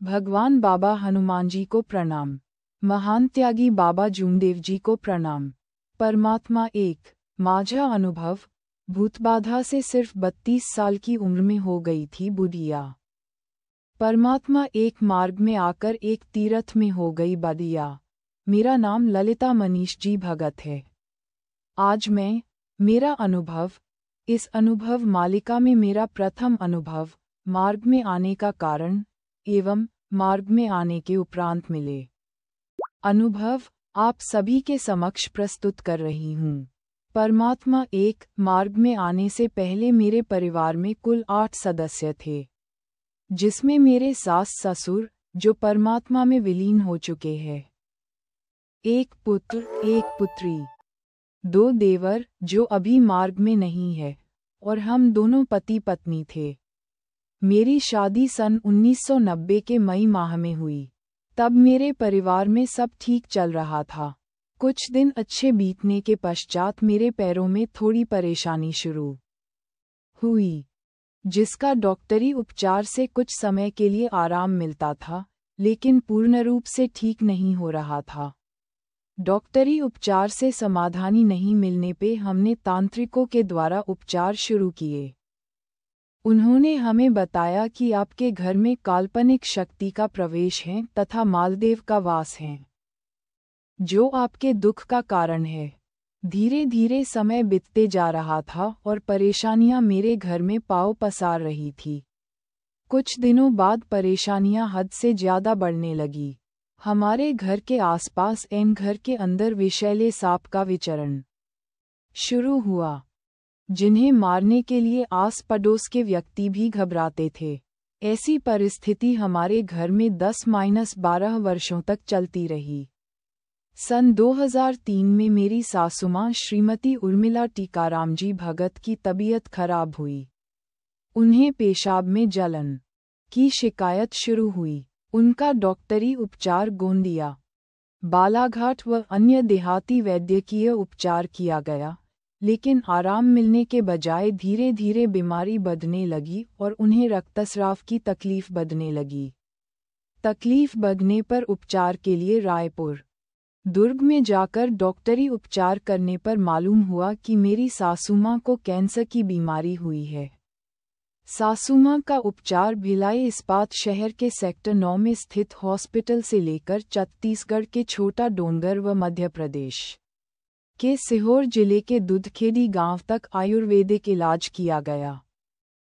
भगवान बाबा हनुमान जी को प्रणाम। महान त्यागी बाबा जूमदेव जी को प्रणाम। परमात्मा एक। माझा अनुभव, भूतबाधा से सिर्फ 32 साल की उम्र में हो गई थी बुढ़िया। परमात्मा एक मार्ग में आकर एक तीर्थ में हो गई बदिया। मेरा नाम ललिता मनीष जी भगत है। आज मेरा अनुभव, इस अनुभव मालिका में मेरा प्रथम अनुभव, मार्ग में आने का कारण एवं मार्ग में आने के उपरांत मिले अनुभव आप सभी के समक्ष प्रस्तुत कर रही हूँ। परमात्मा एक। मार्ग में आने से पहले मेरे परिवार में कुल 8 सदस्य थे, जिसमें मेरे सास ससुर जो परमात्मा में विलीन हो चुके हैं, एक पुत्र एक पुत्री, 2 देवर जो अभी मार्ग में नहीं है, और हम दोनों पति पत्नी थे। मेरी शादी सन 1990 के मई माह में हुई। तब मेरे परिवार में सब ठीक चल रहा था। कुछ दिन अच्छे बीतने के पश्चात मेरे पैरों में थोड़ी परेशानी शुरू हुई, जिसका डॉक्टरी उपचार से कुछ समय के लिए आराम मिलता था, लेकिन पूर्ण रूप से ठीक नहीं हो रहा था। डॉक्टरी उपचार से समाधानी नहीं मिलने पे हमने तांत्रिकों के द्वारा उपचार शुरू किए। उन्होंने हमें बताया कि आपके घर में काल्पनिक शक्ति का प्रवेश है तथा मालदेव का वास है, जो आपके दुख का कारण है। धीरे धीरे समय बीतते जा रहा था और परेशानियां मेरे घर में पांव पसार रही थी। कुछ दिनों बाद परेशानियां हद से ज्यादा बढ़ने लगी। हमारे घर के आसपास एवं घर के अंदर विषैले सांप का विचरण शुरू हुआ, जिन्हें मारने के लिए आस पड़ोस के व्यक्ति भी घबराते थे। ऐसी परिस्थिति हमारे घर में 10-12 वर्षों तक चलती रही। सन 2003 में मेरी सासुमां श्रीमती उर्मिला टीकाराम जी भगत की तबीयत खराब हुई। उन्हें पेशाब में जलन की शिकायत शुरू हुई। उनका डॉक्टरी उपचार गोंदिया, बालाघाट व अन्य देहाती वैद्यकीय उपचार किया गया, लेकिन आराम मिलने के बजाय धीरे धीरे बीमारी बढ़ने लगी और उन्हें रक्तस्राव की तकलीफ बढ़ने लगी। तकलीफ बढ़ने पर उपचार के लिए रायपुर, दुर्ग में जाकर डॉक्टरी उपचार करने पर मालूम हुआ कि मेरी सासुमां को कैंसर की बीमारी हुई है। सासुमां का उपचार भिलाई इस्पात शहर के सेक्टर 9 में स्थित हॉस्पिटल से लेकर छत्तीसगढ़ के छोटा डोंगर व मध्य प्रदेश के सीहोर जिले के दुधखेड़ी गांव तक आयुर्वेदिक इलाज किया गया,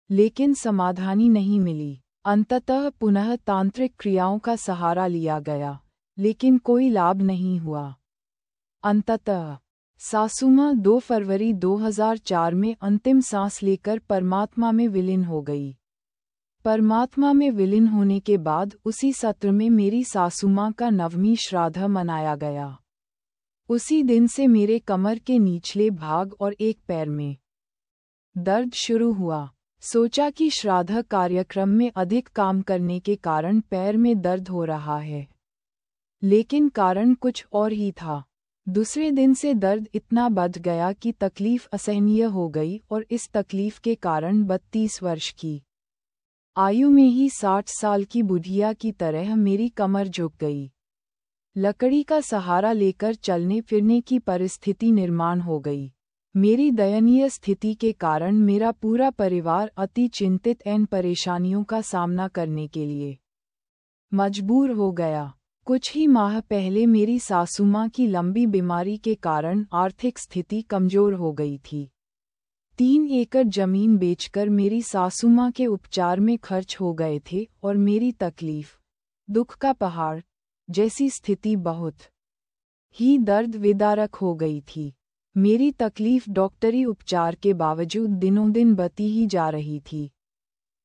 लेकिन समाधानी नहीं मिली। अंततः पुनः तांत्रिक क्रियाओं का सहारा लिया गया, लेकिन कोई लाभ नहीं हुआ। अंततः सासुमां 2 फरवरी 2004 में अंतिम सांस लेकर परमात्मा में विलीन हो गई। परमात्मा में विलीन होने के बाद उसी सत्र में मेरी सासुमां का 9वीं श्राद्ध मनाया गया। उसी दिन से मेरे कमर के निचले भाग और एक पैर में दर्द शुरू हुआ। सोचा कि श्राद्ध कार्यक्रम में अधिक काम करने के कारण पैर में दर्द हो रहा है, लेकिन कारण कुछ और ही था। दूसरे दिन से दर्द इतना बढ़ गया कि तकलीफ असहनीय हो गई और इस तकलीफ के कारण 32 वर्ष की आयु में ही 60 साल की बुढ़िया की तरह मेरी कमर झुक गई। लकड़ी का सहारा लेकर चलने फिरने की परिस्थिति निर्माण हो गई। मेरी दयनीय स्थिति के कारण मेरा पूरा परिवार अति चिंतित एवं परेशानियों का सामना करने के लिए मजबूर हो गया। कुछ ही माह पहले मेरी सासुमां की लंबी बीमारी के कारण आर्थिक स्थिति कमजोर हो गई थी। 3 एकड़ जमीन बेचकर मेरी सासुमां के उपचार में खर्च हो गए थे और मेरी तकलीफ, दुख का पहाड़ जैसी स्थिति बहुत ही दर्द विदारक हो गई थी। मेरी तकलीफ डॉक्टरी उपचार के बावजूद दिनों दिन बढ़ती ही जा रही थी।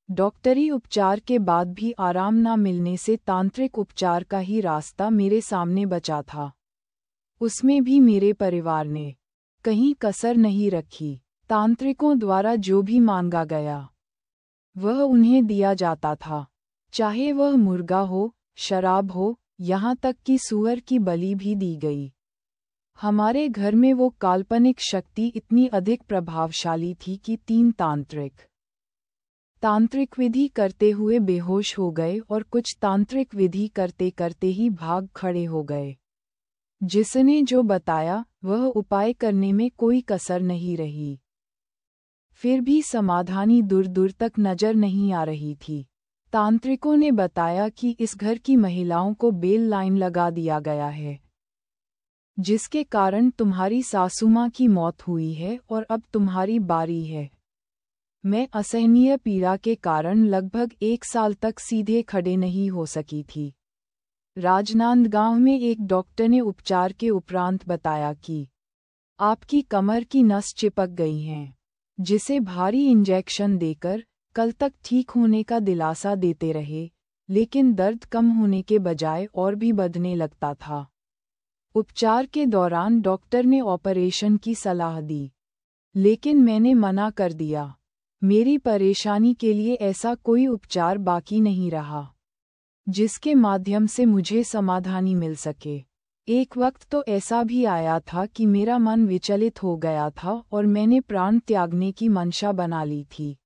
डॉक्टरी उपचार के बाद भी आराम न मिलने से तांत्रिक उपचार का ही रास्ता मेरे सामने बचा था। उसमें भी मेरे परिवार ने कहीं कसर नहीं रखी। तांत्रिकों द्वारा जो भी मांगा गया वह उन्हें दिया जाता था, चाहे वह मुर्गा हो, शराब हो, यहाँ तक कि सूअर की बलि भी दी गई। हमारे घर में वो काल्पनिक शक्ति इतनी अधिक प्रभावशाली थी कि 3 तांत्रिक विधि करते हुए बेहोश हो गए और कुछ तांत्रिक विधि करते करते ही भाग खड़े हो गए। जिसने जो बताया वह उपाय करने में कोई कसर नहीं रही। फिर भी समाधानी दूर दूर तक नजर नहीं आ रही थी। तांत्रिकों ने बताया कि इस घर की महिलाओं को बेल लाइन लगा दिया गया है, जिसके कारण तुम्हारी सासुमां की मौत हुई है और अब तुम्हारी बारी है। मैं असहनीय पीड़ा के कारण लगभग 1 साल तक सीधे खड़े नहीं हो सकी थी। राजनांदगांव में एक डॉक्टर ने उपचार के उपरांत बताया कि आपकी कमर की नस चिपक गई हैं, जिसे भारी इंजेक्शन देकर कल तक ठीक होने का दिलासा देते रहे, लेकिन दर्द कम होने के बजाय और भी बढ़ने लगता था। उपचार के दौरान डॉक्टर ने ऑपरेशन की सलाह दी, लेकिन मैंने मना कर दिया। मेरी परेशानी के लिए ऐसा कोई उपचार बाकी नहीं रहा जिसके माध्यम से मुझे समाधानी मिल सके। एक वक्त तो ऐसा भी आया था कि मेरा मन विचलित हो गया था और मैंने प्राण त्यागने की मंशा बना ली थी।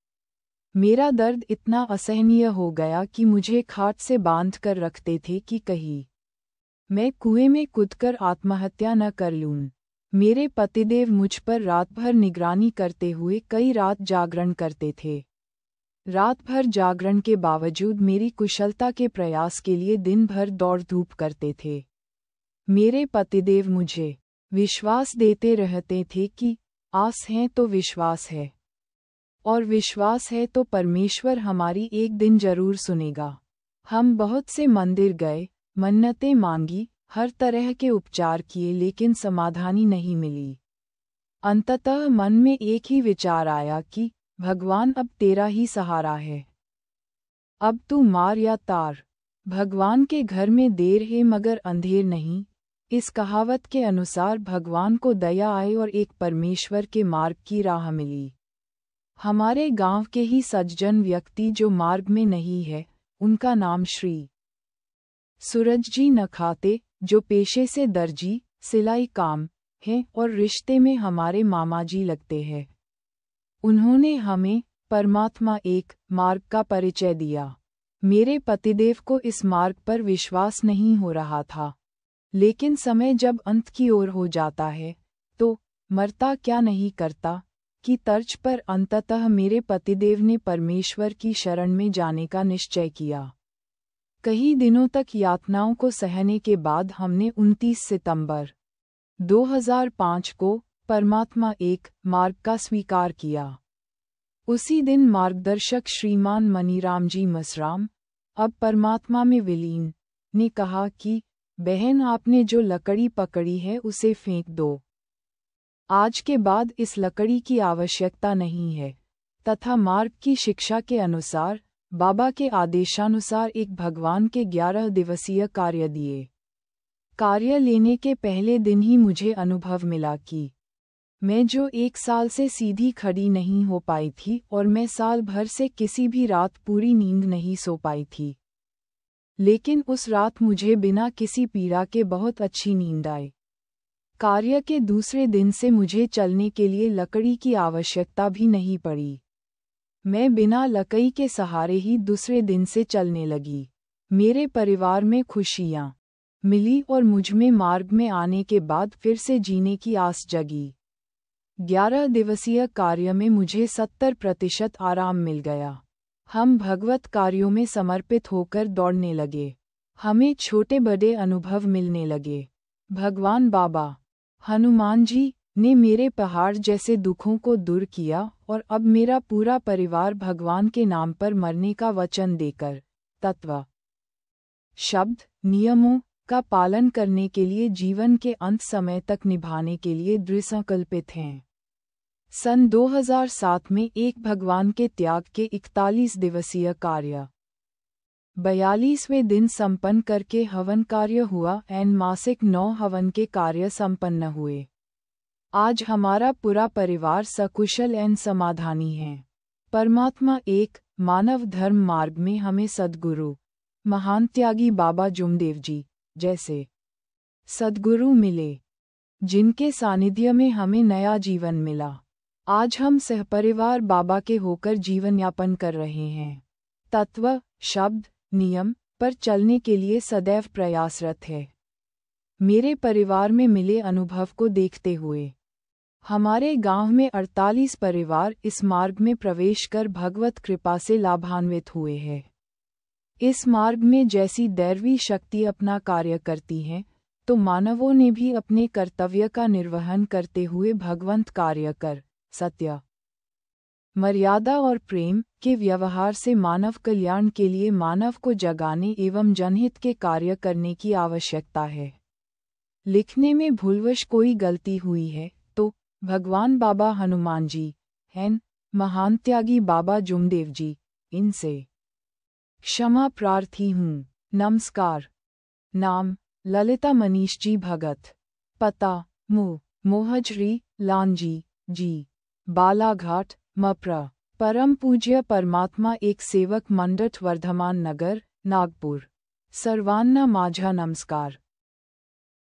मेरा दर्द इतना असहनीय हो गया कि मुझे खाट से बांध कर रखते थे कि कहीं मैं कुएं में कूदकर आत्महत्या न कर लूं। मेरे पतिदेव मुझ पर रात भर निगरानी करते हुए कई रात जागरण करते थे। रात भर जागरण के बावजूद मेरी कुशलता के प्रयास के लिए दिन भर दौड़ धूप करते थे। मेरे पतिदेव मुझे विश्वास देते रहते थे कि आस है तो विश्वास है, और विश्वास है तो परमेश्वर हमारी एक दिन जरूर सुनेगा। हम बहुत से मंदिर गए, मन्नतें मांगी, हर तरह के उपचार किए, लेकिन समाधानी नहीं मिली। अंततः मन में एक ही विचार आया कि भगवान अब तेरा ही सहारा है। अब तू मार या तार। भगवान के घर में देर है मगर अंधेर नहीं। इस कहावत के अनुसार भगवान को दया आई और एक परमेश्वर के मार्ग की राह मिली। हमारे गांव के ही सज्जन व्यक्ति जो मार्ग में नहीं है, उनका नाम श्री सूरज जी नखाते, जो पेशे से दर्जी सिलाई काम है और रिश्ते में हमारे मामा जी लगते हैं। उन्होंने हमें परमात्मा एक मार्ग का परिचय दिया। मेरे पतिदेव को इस मार्ग पर विश्वास नहीं हो रहा था, लेकिन समय जब अंत की ओर हो जाता है तो मरता क्या नहीं करता की तर्ज पर अंततः मेरे पतिदेव ने परमेश्वर की शरण में जाने का निश्चय किया। कई दिनों तक यातनाओं को सहने के बाद हमने 29 सितंबर 2005 को परमात्मा एक मार्ग का स्वीकार किया। उसी दिन मार्गदर्शक श्रीमान मनीराम जी मसराम, अब परमात्मा में विलीन, ने कहा कि बहन आपने जो लकड़ी पकड़ी है उसे फेंक दो। आज के बाद इस लकड़ी की आवश्यकता नहीं है, तथा मार्ग की शिक्षा के अनुसार बाबा के आदेशानुसार एक भगवान के 11 दिवसीय कार्य दिए। कार्य लेने के पहले दिन ही मुझे अनुभव मिला कि मैं जो 1 साल से सीधी खड़ी नहीं हो पाई थी और मैं साल भर से किसी भी रात पूरी नींद नहीं सो पाई थी, लेकिन उस रात मुझे बिना किसी पीड़ा के बहुत अच्छी नींद आई। कार्य के दूसरे दिन से मुझे चलने के लिए लकड़ी की आवश्यकता भी नहीं पड़ी। मैं बिना लकड़ी के सहारे ही दूसरे दिन से चलने लगी। मेरे परिवार में खुशियाँ मिली और मुझमें मार्ग में आने के बाद फिर से जीने की आस जगी। 11 दिवसीय कार्य में मुझे 70% आराम मिल गया। हम भगवत कार्यों में समर्पित होकर दौड़ने लगे। हमें छोटे बड़े अनुभव मिलने लगे। भगवान बाबा हनुमान जी ने मेरे पहाड़ जैसे दुखों को दूर किया और अब मेरा पूरा परिवार भगवान के नाम पर मरने का वचन देकर तत्व, शब्द, नियमों का पालन करने के लिए जीवन के अंत समय तक निभाने के लिए दृढ़ संकल्पित हैं। सन 2007 में एक भगवान के त्याग के 41 दिवसीय कार्य 42वें दिन संपन्न करके हवन कार्य हुआ एन मासिक 9 हवन के कार्य संपन्न हुए। आज हमारा पूरा परिवार सकुशल एन समाधानी है। परमात्मा एक मानव धर्म मार्ग में हमें सद्गुरु महान त्यागी बाबा जुमदेव जी जैसे सद्गुरु मिले, जिनके सानिध्य में हमें नया जीवन मिला। आज हम सहपरिवार बाबा के होकर जीवन यापन कर रहे हैं। तत्व, शब्द, नियम पर चलने के लिए सदैव प्रयासरत है। मेरे परिवार में मिले अनुभव को देखते हुए हमारे गांव में 48 परिवार इस मार्ग में प्रवेश कर भगवत कृपा से लाभान्वित हुए हैं। इस मार्ग में जैसी दैवी शक्ति अपना कार्य करती है, तो मानवों ने भी अपने कर्तव्य का निर्वहन करते हुए भगवंत कार्य कर सत्य, मर्यादा और प्रेम के व्यवहार से मानव कल्याण के लिए मानव को जगाने एवं जनहित के कार्य करने की आवश्यकता है। लिखने में भूलवश कोई गलती हुई है तो भगवान बाबा हनुमान जी हैं, महान त्यागी बाबा जुमदेव जी, इनसे क्षमा प्रार्थी हूँ। नमस्कार। नाम ललिता मनीष जी भगत। पता मोहजरी लांजी जी, बालाघाट, मप्र। परम पूज्य परमात्मा एक सेवक मंडठ, वर्धमान नगर, नागपुर। सर्वांना माझा नमस्कार।